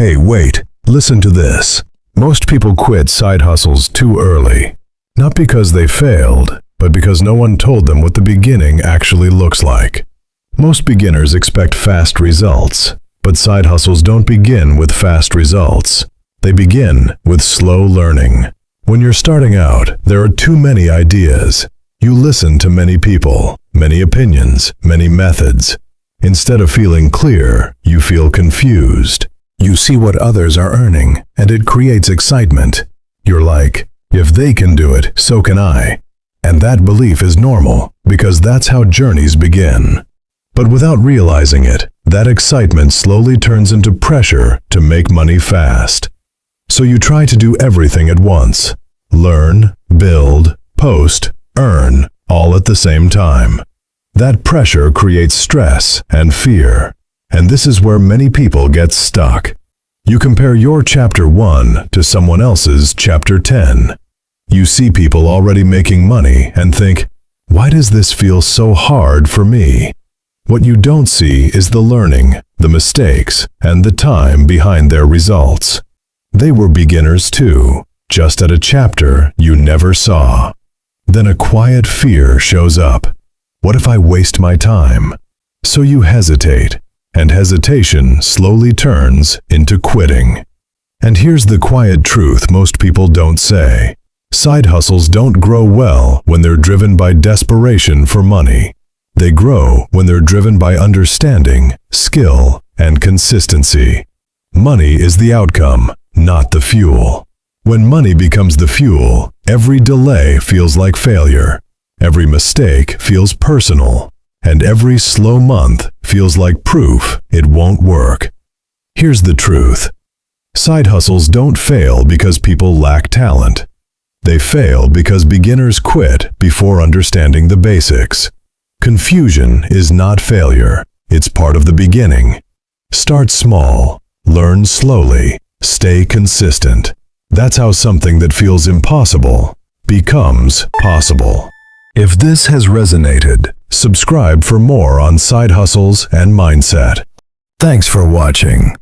Hey, wait, listen to this. Most people quit side hustles too early. Not because they failed, but because no one told them what the beginning actually looks like. Most beginners expect fast results, but side hustles don't begin with fast results. They begin with slow learning. When you're starting out, there are too many ideas. You listen to many people, many opinions, many methods. Instead of feeling clear, you feel confused. You see what others are earning, and it creates excitement. You're like, if they can do it, so can I. And that belief is normal, because that's how journeys begin. But without realizing it, that excitement slowly turns into pressure to make money fast. So you try to do everything at once. Learn, build, post, earn, all at the same time. That pressure creates stress and fear. And this is where many people get stuck. You compare your chapter 1 to someone else's chapter 10. You see people already making money and think, why does this feel so hard for me? What you don't see is the learning, the mistakes, and the time behind their results. They were beginners too, just at a chapter you never saw. Then a quiet fear shows up. What if I waste my time? So you hesitate, and hesitation slowly turns into quitting. And here's the quiet truth most people don't say. Side hustles don't grow well when they're driven by desperation for money. They grow when they're driven by understanding, skill, and consistency. Money is the outcome, not the fuel. When money becomes the fuel, every delay feels like failure. Every mistake feels personal. And every slow month feels like proof it won't work. Here's the truth. Side hustles don't fail because people lack talent. They fail because beginners quit before understanding the basics. Confusion is not failure. It's part of the beginning. Start small. Learn slowly. Stay consistent. That's how something that feels impossible becomes possible. If this has resonated, subscribe for more on side hustles and mindset. Thanks for watching.